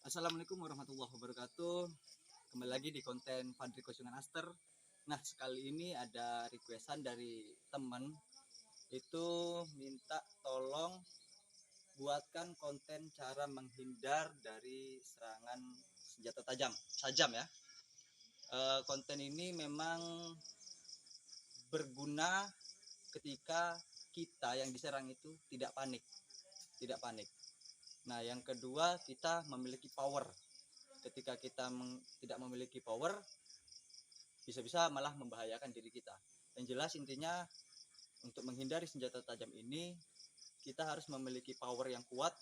Assalamualaikum warahmatullahi wabarakatuh. Kembali lagi di konten Fadri Kosungan Aster. Nah, sekali ini ada requestan dari teman itu minta tolong buatkan konten cara menghindar dari serangan senjata sajam ya. Konten ini memang berguna ketika kita yang diserang itu tidak panik. Nah, yang kedua kita memiliki power. Ketika kita tidak memiliki power, bisa-bisa malah membahayakan diri kita. Yang jelas intinya untuk menghindari senjata tajam ini kita harus memiliki power yang kuat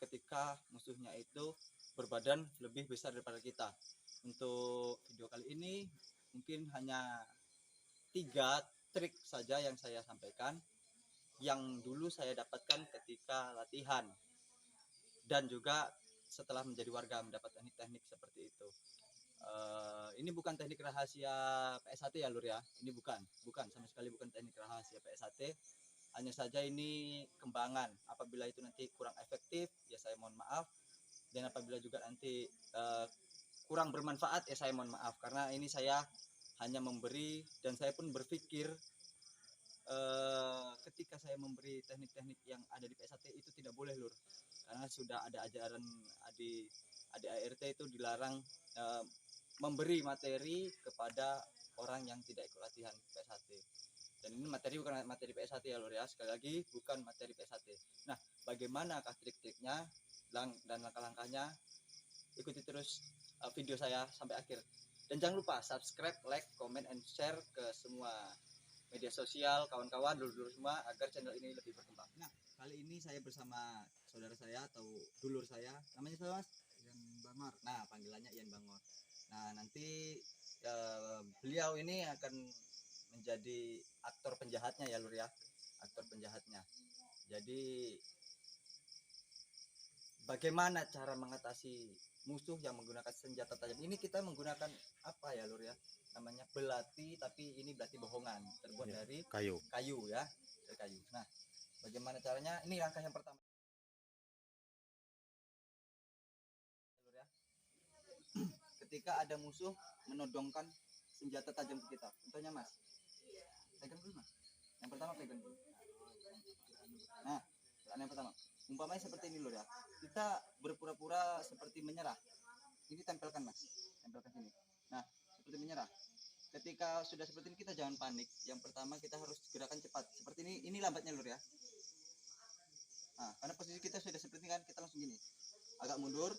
ketika musuhnya itu berbadan lebih besar daripada kita. Untuk video kali ini mungkin hanya 3 trik saja yang saya sampaikan, yang dulu saya dapatkan ketika latihan dan juga setelah menjadi warga mendapat teknik-teknik seperti itu. Ini bukan teknik rahasia PSHT ya Lur ya. Ini bukan sama sekali bukan teknik rahasia PSHT. Hanya saja ini kembangan. Apabila itu nanti kurang efektif, ya saya mohon maaf. Dan apabila juga nanti kurang bermanfaat, ya saya mohon maaf. Karena ini saya hanya memberi, dan saya pun berpikir ketika saya memberi teknik-teknik yang ada di PSHT itu tidak boleh Lur. Karena sudah ada ajaran di ART itu dilarang memberi materi kepada orang yang tidak ikut latihan PSHT. Dan ini materi bukan materi PSHT ya Lur ya. Sekali lagi bukan materi PSHT. Nah, bagaimanakah trik-triknya dan langkah-langkahnya? Ikuti terus video saya sampai akhir. Dan jangan lupa subscribe, like, comment, and share ke semua media sosial kawan-kawan dulur-dulur semua agar channel ini lebih berkembang. Nah, kali ini saya bersama saudara saya atau dulur saya, namanya siapa Mas? Ian Bangor. Nah, panggilannya Ian Bangor. Nah, nanti beliau ini akan menjadi aktor penjahatnya ya Lur ya, aktor penjahatnya. Jadi bagaimana cara mengatasi musuh yang menggunakan senjata tajam ini? Kita menggunakan apa ya Lur ya, namanya belati, tapi ini belati bohongan terbuat dari kayu ya, dari kayu. Nah, bagaimana caranya? Ini langkah yang pertama Lur ya. Ketika ada musuh menodongkan senjata tajam ke kita, contohnya Mas, pegang dulu Mas. Yang pertama pegang dulu. Nah, yang pertama, umpamanya seperti ini Lur ya. Kita berpura-pura seperti menyerah. Ini tempelkan Mas, tempelkan sini. Nah, seperti menyerah. Ketika sudah seperti ini kita jangan panik. Yang pertama kita harus gerakan cepat. Seperti ini lambatnya Lur ya. Nah, karena posisi kita sudah seperti ini kan, kita langsung gini. Agak mundur,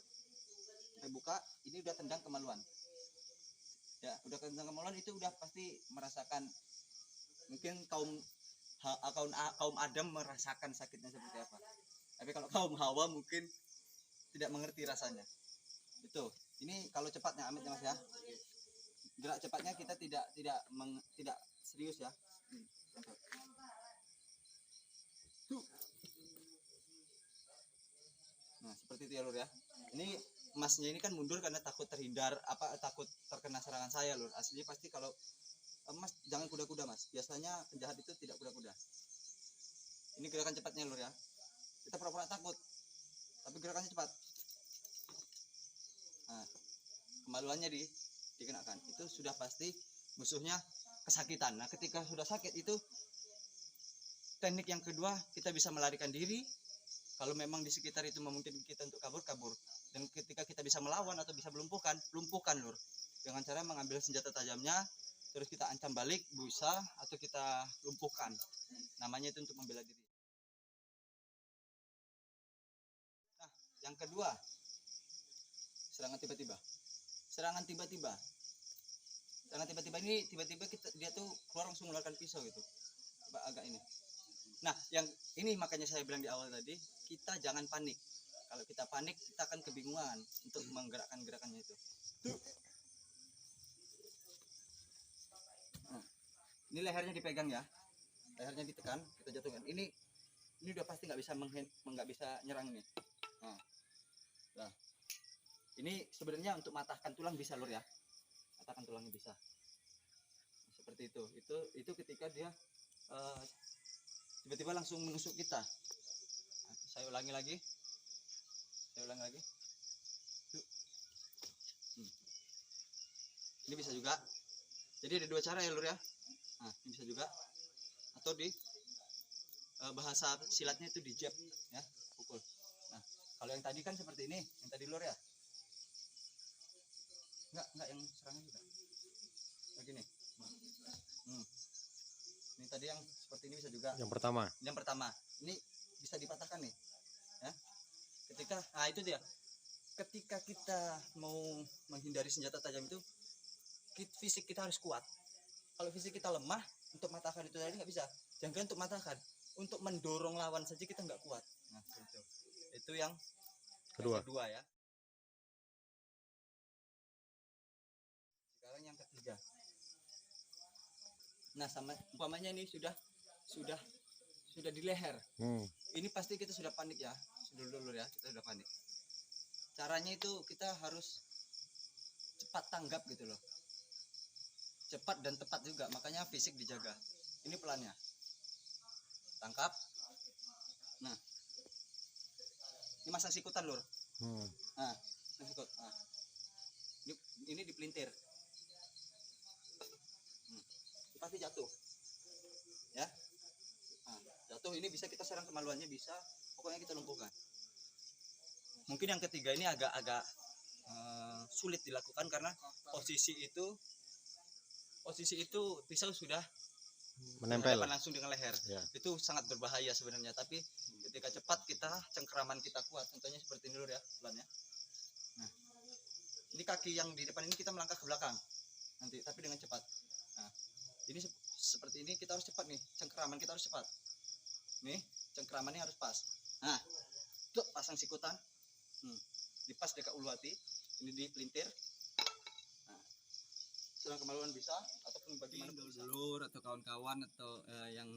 sampai buka, ini udah tendang kemaluan. Ya, udah tendang kemaluan itu udah pasti merasakan, mungkin kaum Adam merasakan sakitnya seperti apa. Tapi kalau kaum Hawa mungkin tidak mengerti rasanya. Itu. Ini kalau cepatnya Amit ya Mas ya. Gerak cepatnya kita tidak serius ya. Nah, seperti itu ya Lur ya. Ini Masnya ini kan mundur karena takut terhindar, takut terkena serangan saya Lur. Aslinya pasti kalau Mas jangan kuda-kuda Mas. Biasanya penjahat itu tidak kuda-kuda. Ini gerakan cepatnya Lur ya. Kita pura-pura takut, tapi gerakannya cepat. Nah, kemaluannya dikenakan. Itu sudah pasti musuhnya kesakitan. Nah, ketika sudah sakit itu teknik yang kedua, kita bisa melarikan diri. Kalau memang di sekitar itu memungkinkan kita untuk kabur. Dan ketika kita bisa melawan atau bisa lumpuhkan Lur. Dengan cara mengambil senjata tajamnya, terus kita ancam balik, bisa, atau kita lumpuhkan. Namanya itu untuk membela diri. Nah, yang kedua, serangan tiba-tiba. Serangan tiba-tiba ini tiba-tiba dia tuh keluar langsung mengeluarkan pisau gitu. Coba agak ini. Nah, yang ini makanya saya bilang di awal tadi, kita jangan panik. Kalau kita panik, kita akan kebingungan untuk menggerakkan gerakannya itu. Nah, ini lehernya dipegang ya, lehernya ditekan, kita jatuhkan. Ini udah pasti nggak bisa nyerang ini. Nah, ini sebenarnya untuk matahkan tulang bisa Lur ya, matahkan tulangnya bisa. Seperti itu. Itu ketika dia tiba-tiba langsung menusuk kita. Saya ulangi lagi. Ini bisa juga. Jadi ada dua cara ya lur ya. Nah ini bisa juga. Atau di bahasa silatnya itu di jab ya, pukul. Nah kalau yang tadi kan seperti ini, yang tadi lur ya. Enggak yang serangan juga. Begini. Ini tadi yang seperti ini bisa juga. Yang pertama. Yang pertama. Ini bisa dipatahkan nih. Ya. Ketika itu dia. Ketika kita mau menghindari senjata tajam itu, fisik kita harus kuat. Kalau fisik kita lemah, untuk matahkan itu tadi nggak bisa. Jangan untuk matahkan, untuk mendorong lawan saja kita nggak kuat. Nah itu yang kedua ya. Sekarang yang ketiga. Nah sama umpamanya ini sudah di leher. Ini pasti kita sudah panik ya, dulu ya, kita sudah panik. Caranya itu kita harus cepat tanggap gitu loh, cepat dan tepat juga, makanya fisik dijaga. Ini pelannya, tangkap. Nah ini masang sikutan lur. Nah sikut. Nah, ini dipelintir. Pasti jatuh ya. Nah, jatuh ini bisa kita serang kemaluannya, bisa pokoknya kita lumpuhkan. Mungkin yang ketiga ini agak sulit dilakukan karena posisi itu pisau sudah menempel langsung dengan leher ya. Itu sangat berbahaya sebenarnya, tapi ketika cepat kita cengkeraman kita kuat, contohnya seperti ini lur ya, pelan ya. Nah ini kaki yang di depan ini kita melangkah ke belakang nanti, tapi dengan cepat. Nah ini seperti ini kita harus cepat nih, cengkeraman kita harus cepat nih, cengkeramannya harus pas. Nah tuh pasang sikutan, dipas dekat ulu hati, ini dipelintir. Nah, serang kemaluan bisa, ataupun bagaimana dulur atau kawan-kawan atau yang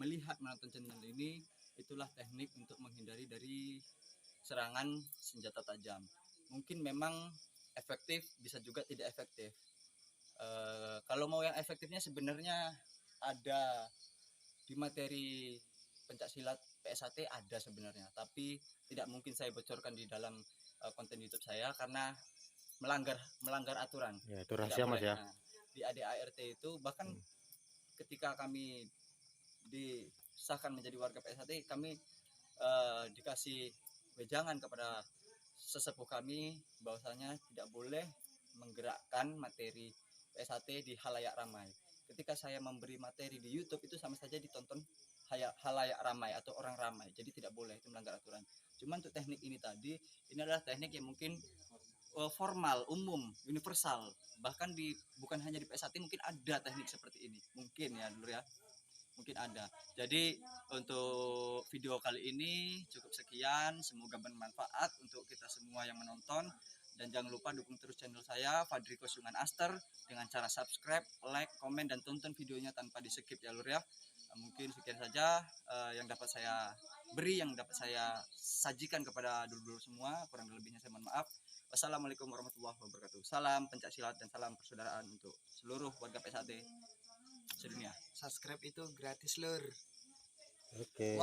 melihat menonton channel ini, itulah teknik untuk menghindari dari serangan senjata tajam. Mungkin memang efektif, bisa juga tidak efektif. Kalau mau yang efektifnya sebenarnya ada di materi pencak silat PSAT ada sebenarnya, tapi tidak mungkin saya bocorkan di dalam konten YouTube saya karena melanggar aturan. Ya, itu rahasia Mas ya. Nah, di ADART itu bahkan ketika kami disahkan menjadi warga PSAT, kami dikasih wejangan kepada sesepuh kami bahwasanya tidak boleh menggerakkan materi PSAT di halayak ramai. Ketika saya memberi materi di YouTube itu sama saja ditonton halayak ramai atau orang ramai, jadi tidak boleh, itu melanggar aturan. Cuma untuk teknik ini tadi, ini adalah teknik yang mungkin formal, umum, universal. Bahkan bukan hanya di PSAT, mungkin ada teknik seperti ini, mungkin ya dulu ya, mungkin ada. Jadi untuk video kali ini cukup sekian, semoga bermanfaat untuk kita semua yang menonton. Dan jangan lupa dukung terus channel saya, Fadri Kosungan Aster, dengan cara subscribe, like, komen, dan tonton videonya tanpa di skip ya lur ya. Mungkin sekian saja yang dapat saya beri, yang dapat saya sajikan kepada dulur-dulur semua. Kurang lebihnya saya mohon maaf. Wassalamualaikum warahmatullahi wabarakatuh. Salam pencak silat dan salam persaudaraan untuk seluruh warga PSAT sedunia. Subscribe itu gratis lur. Oke.